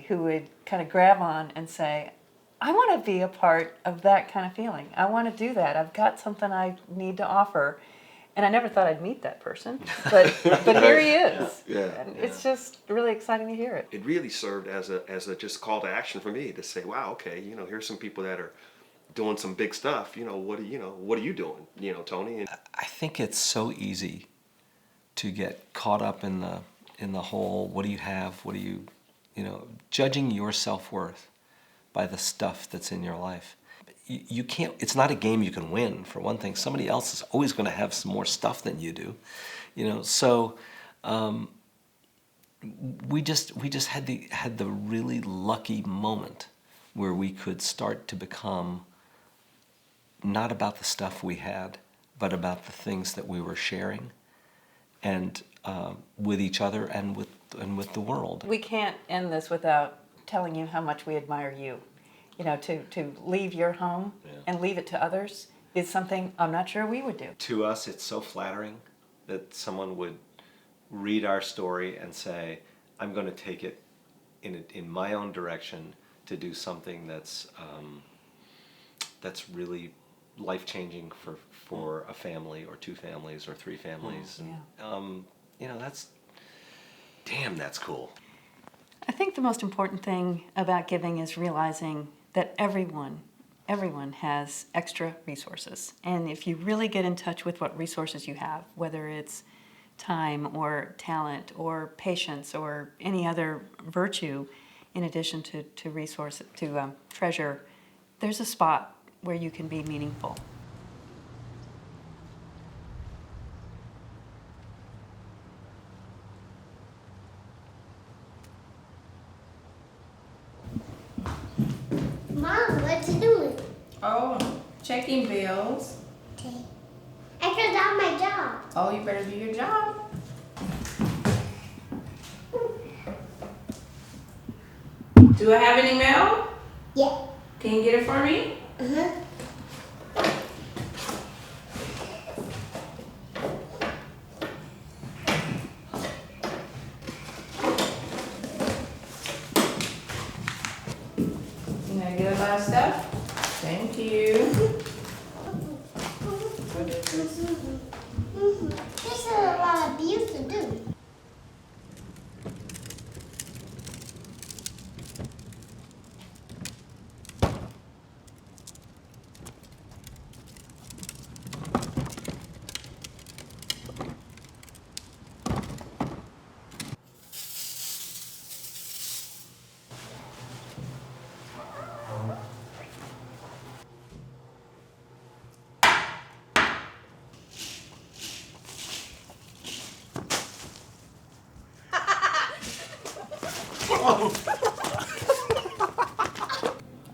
who would kind of grab on and say, I want to be a part of that kind of feeling. I want to do that. I've got something I need to offer. And I never thought I'd meet that person, but here he is. And it's just really exciting to hear it. It really served as a just call to action for me to say, wow, okay, you know, here's some people that are doing some big stuff. You know, what are you doing? You know, Tony. And I think it's so easy to get caught up in the whole, what do you have? What do you know, judging your self-worth by the stuff that's in your life. You can't, it's not a game you can win, for one thing. Somebody else is always going to have some more stuff than you do, you know. So we just had the really lucky moment where we could start to become not about the stuff we had, but about the things that we were sharing, and with each other and with the world. We can't end this without telling you how much we admire you. You know, to leave your home and leave it to others is something I'm not sure we would do. To us, it's so flattering that someone would read our story and say, I'm going to take it in my own direction to do something that's really life-changing for a family or 2 families or 3 families. And, you know, that's cool. I think the most important thing about giving is realizing that everyone has extra resources. And if you really get in touch with what resources you have, whether it's time or talent or patience or any other virtue in addition to treasure, there's a spot where you can be meaningful. Mom, what you doing? Oh, checking bills. Okay. I could have my job. Oh, you better do your job. Do I have any mail? Yeah. Can you get it for me? Uh-huh. Can I get a lot of stuff? Thank you. There's a lot of bills to do.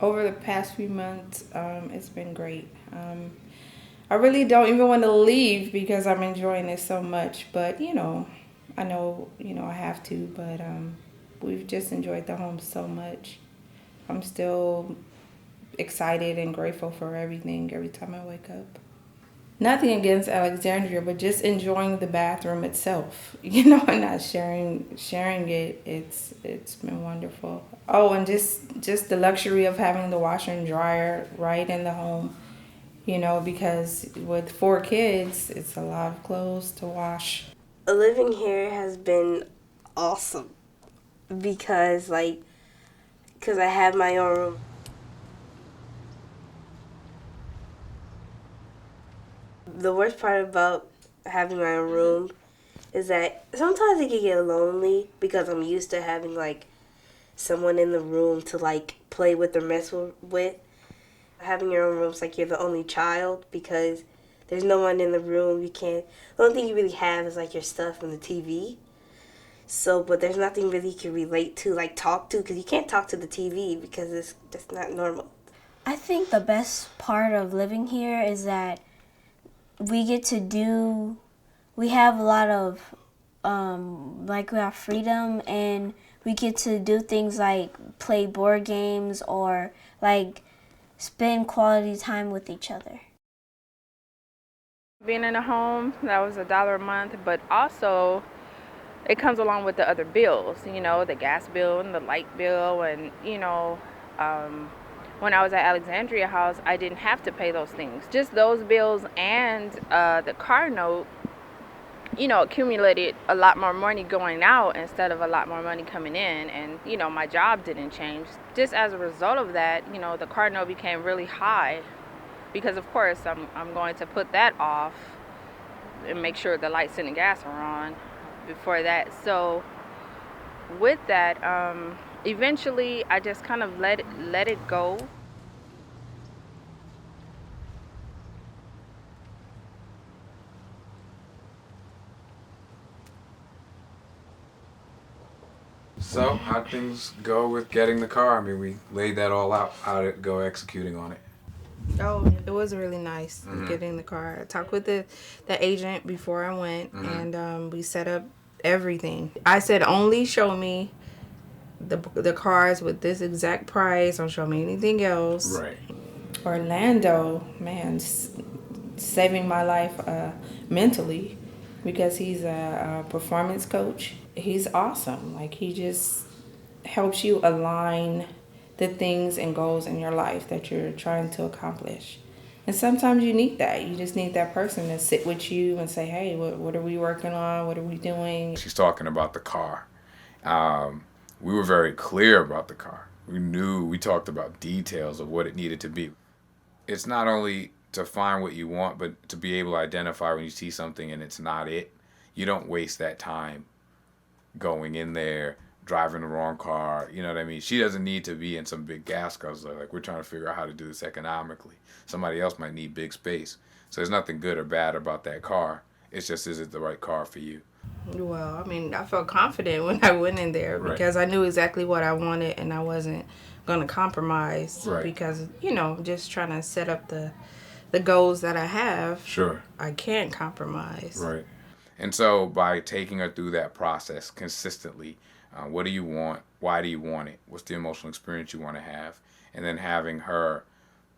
over the past few months, it's been great. I really don't even want to leave because I'm enjoying it so much. But I know I have to. But we've just enjoyed the home so much. I'm still excited and grateful for everything every time I wake up. Nothing against Alexandria, but just enjoying the bathroom itself, and not sharing it. It's been wonderful. Oh, and just the luxury of having the washer and dryer right in the home, because with 4 kids, it's a lot of clothes to wash. Living here has been awesome because I have my own room. The worst part about having my own room is that sometimes it can get lonely because I'm used to having someone in the room to play with or mess with. Having your own room is like you're the only child because there's no one in the room. The only thing you really have is your stuff and the TV. So, but there's nothing really you can relate to, talk to, because you can't talk to the TV because it's just not normal. I think the best part of living here is that we have a lot of, we have freedom, and we get to do things like play board games or spend quality time with each other. Being in a home, that was $1 a month, but also it comes along with the other bills, the gas bill and the light bill, and when I was at Alexandria House, I didn't have to pay those things. Just those bills and the car note, accumulated a lot more money going out instead of a lot more money coming in. And, my job didn't change. Just as a result of that, the car note became really high because, of course, I'm going to put that off and make sure the lights and the gas are on before that. So with that, eventually I just kind of let it go. So, how'd things go with getting the car? I mean, we laid that all out. How did it go executing on it? Oh, it was really nice getting the car. I talked with the agent before I went, and we set up everything. I said, only show me the cars with this exact price. Don't show me anything else. Right. Orlando, man, saving my life mentally because he's a performance coach. He's awesome. He just helps you align the things and goals in your life that you're trying to accomplish. And sometimes you need that. You just need that person to sit with you and say, hey, what are we working on? What are we doing? She's talking about the car. We were very clear about the car. We talked about details of what it needed to be. It's not only to find what you want, but to be able to identify when you see something and it's not it. You don't waste that time going in there, driving the wrong car, you know what I mean? She doesn't need to be in some big gas guzzler. We're trying to figure out how to do this economically. Somebody else might need big space. So there's nothing good or bad about that car. It's just, is it the right car for you? Well, I mean, I felt confident when I went in there because I knew exactly what I wanted and I wasn't going to compromise because, just trying to set up the goals that I have. Sure. I can't compromise. Right. And so by taking her through that process consistently, what do you want? Why do you want it? What's the emotional experience you want to have? And then having her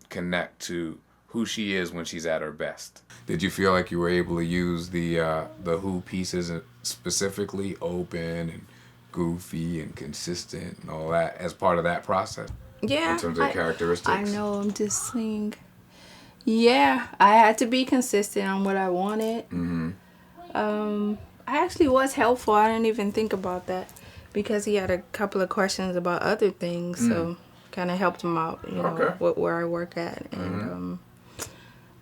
connect to who she is when she's at her best. Did you feel like you were able to use the who pieces specifically, open and goofy and consistent and all that as part of that process? Yeah. In terms of characteristics? I know, I'm just saying. Yeah, I had to be consistent on what I wanted. I actually was helpful. I didn't even think about that because he had a couple of questions about other things, so kind of helped him out, where I work at. And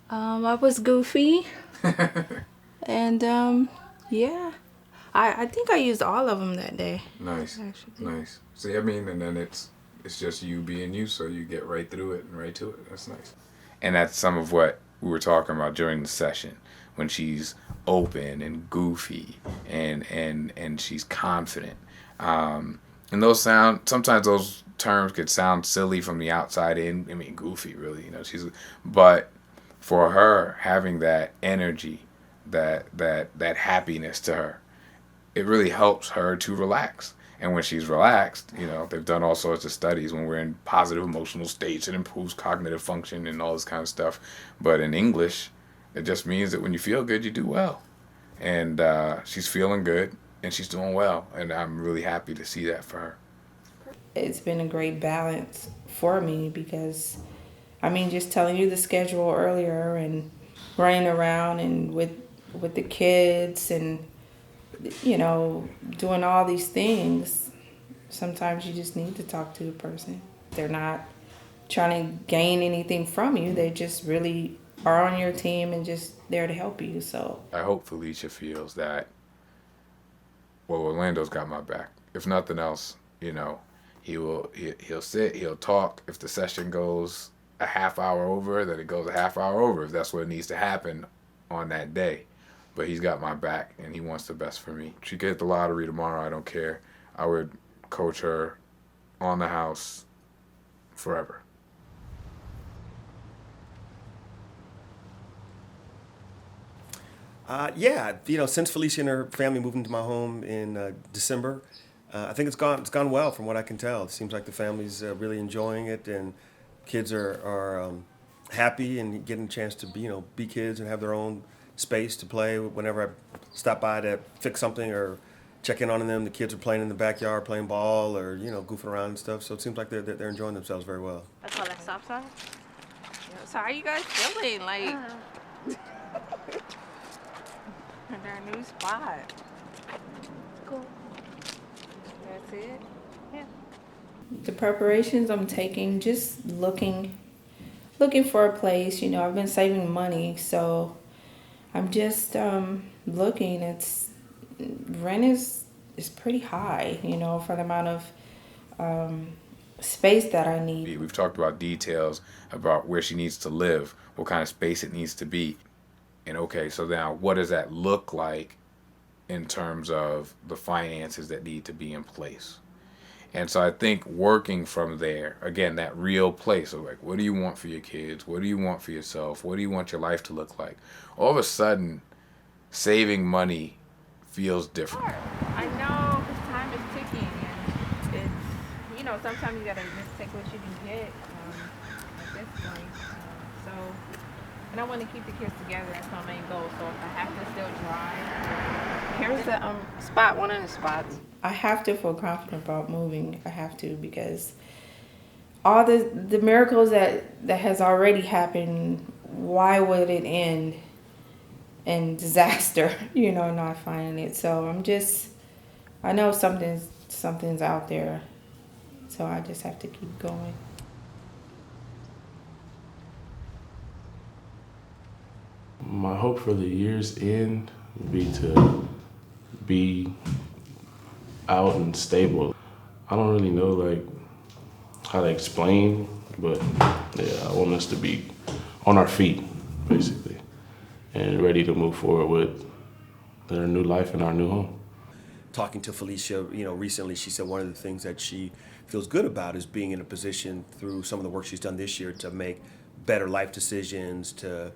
I was goofy, and yeah, I think I used all of them that day. Nice, nice. See, I mean, and then it's just you being you, so you get right through it and right to it. That's nice. And that's some of what we were talking about during the session, when she's open and goofy and she's confident. And those sometimes those terms could sound silly from the outside in. I mean, goofy, really. But for her, having that energy, that happiness to her, it really helps her to relax. And when she's relaxed, they've done all sorts of studies when we're in positive emotional states, it improves cognitive function and all this kind of stuff. But in English, it just means that when you feel good, you do well. And she's feeling good and she's doing well. And I'm really happy to see that for her. It's been a great balance for me because, just telling you the schedule earlier and running around and with the kids and, doing all these things, sometimes you just need to talk to a person. They're not trying to gain anything from you. They just really are on your team and just there to help you. So I hope Felicia feels that, well, Orlando's got my back. If nothing else, he'll sit, he'll talk. If the session goes a half hour over, then it goes a half hour over if that's what needs to happen on that day. But he's got my back and he wants the best for me. She could hit the lottery tomorrow, I don't care. I would coach her on the house forever. Since Felicia and her family moved into my home in December, I think it's gone well from what I can tell. It seems like the family's really enjoying it, and kids are happy and getting a chance to be kids and have their own space to play. Whenever I stop by to fix something or check in on them, the kids are playing in the backyard, playing ball or goofing around and stuff. So it seems like they're enjoying themselves very well. I call that stop sign. So how you guys feeling? Like their new spot. Cool. That's it. Yeah. The preparations I'm taking, just looking for a place. I've been saving money, so I'm just looking. Rent is pretty high, for the amount of space that I need. We've talked about details about where she needs to live, what kind of space it needs to be. And okay, so now what does that look like in terms of the finances that need to be in place? And so I think working from there, again, that real place of like, what do you want for your kids? What do you want for yourself? What do you want your life to look like? All of a sudden, saving money feels different. I know because time is ticking and it's, sometimes you gotta just take what you can get at this point. And I want to keep the kids together. That's my main goal. So if I have to still drive, here's the spot, one of the spots. I have to feel confident about moving. I have to, because all the miracles that has already happened, why would it end in disaster? Not finding it. So I know something's out there. So I just have to keep going. My hope for the year's end would be to be out and stable. I don't really know how to explain, but yeah, I want us to be on our feet, basically, and ready to move forward with our new life and our new home. Talking to Felicia, recently, she said one of the things that she feels good about is being in a position through some of the work she's done this year to make better life decisions, to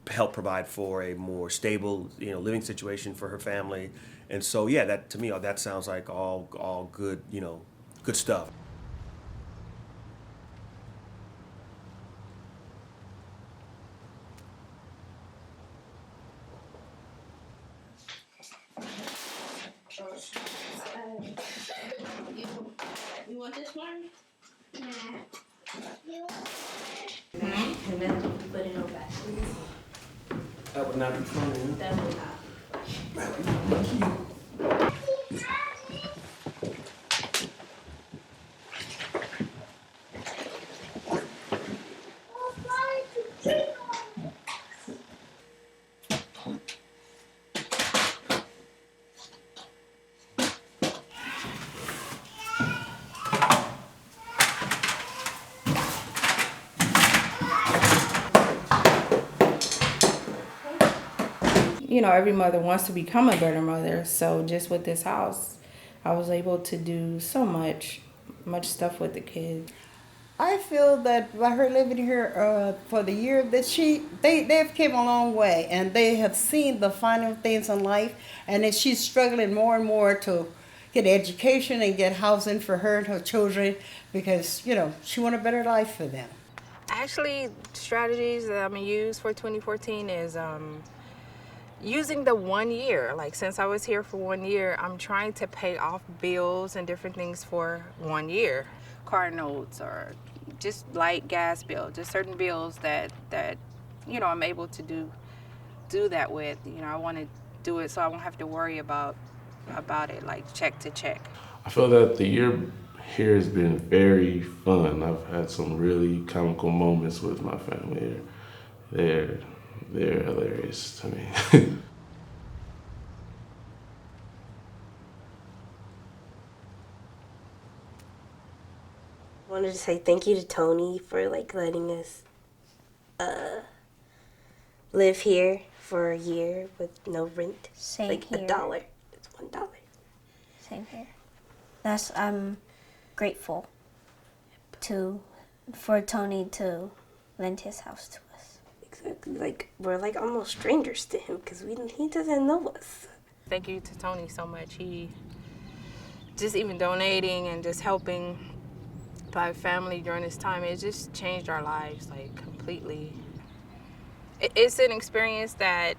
help provide for a more stable, living situation for her family. And so, yeah, that to me, that sounds like all good, good stuff. You want this one? Nah. And then you put it on back. That would not be funny. That would not. That would not be cute. Every mother wants to become a better mother. So just with this house, I was able to do so much much stuff with the kids. I feel that by her living here for the year that they've came a long way, and they have seen the finer things in life, and that she's struggling more and more to get education and get housing for her and her children, because she wants a better life for them. Actually, strategies that I'm gonna use for 2014 is using the 1 year. Like, since I was here for 1 year, I'm trying to pay off bills and different things for 1 year. Car notes or just light gas bill, just certain bills that I'm able to do that with. I want to do it so I won't have to worry about it, like check to check. I feel that the year here has been very fun. I've had some really comical moments with my family. They're hilarious to me. I wanted to say thank you to Tony for letting us live here for a year with no rent. Same here. $1. It's $1. Same here. I'm grateful for Tony to lend his house to us. Exactly. We're almost strangers to him because he doesn't know us. Thank you to Tony so much. He just even donating and just helping my family during this time, it just changed our lives completely. It's an experience that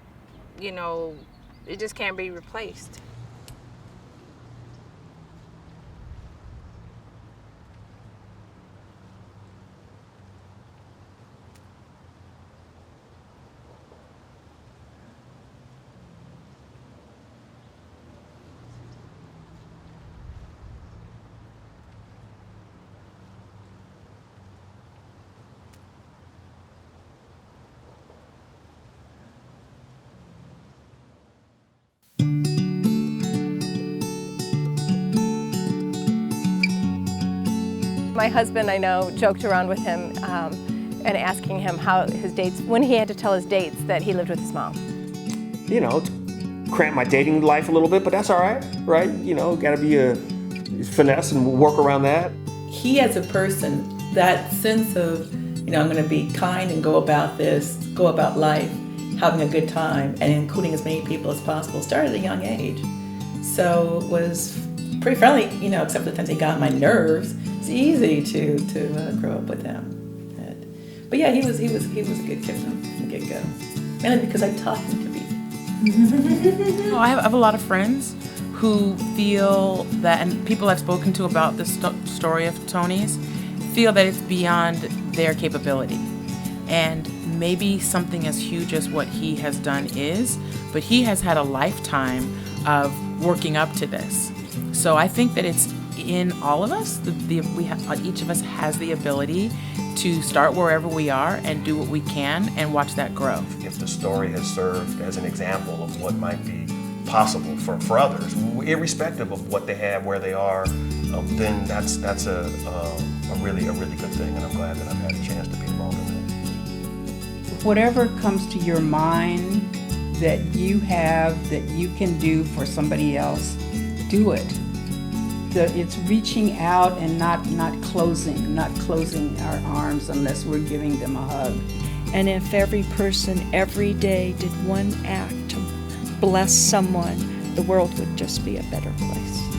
it just can't be replaced. My husband, I know, joked around with him and asking him how his dates, when he had to tell his dates that he lived with his mom. Cramp my dating life a little bit, but that's all right, right? Got to be a finesse and work around that. He as a person, that sense of, I'm going to be kind and go about life, having a good time, and including as many people as possible, started at a young age. So it was pretty friendly, except for the times he got on my nerves. It's easy to grow up with him. But yeah, he was a good kid from the get-go. Mainly because I taught him to be. I have a lot of friends who feel that, and people I've spoken to about this story of Tony's, feel that it's beyond their capability. And maybe something as huge as what he has done is, but he has had a lifetime of working up to this. So I think that it's in all of us. Each of us has the ability to start wherever we are and do what we can and watch that grow. If the story has served as an example of what might be possible for others, irrespective of what they have, where they are, then that's a really good thing, and I'm glad that I've had a chance to be involved in that. Whatever comes to your mind that you have, that you can do for somebody else, do it. It's reaching out and not closing our arms unless we're giving them a hug. And if every person every day did one act to bless someone, the world would just be a better place.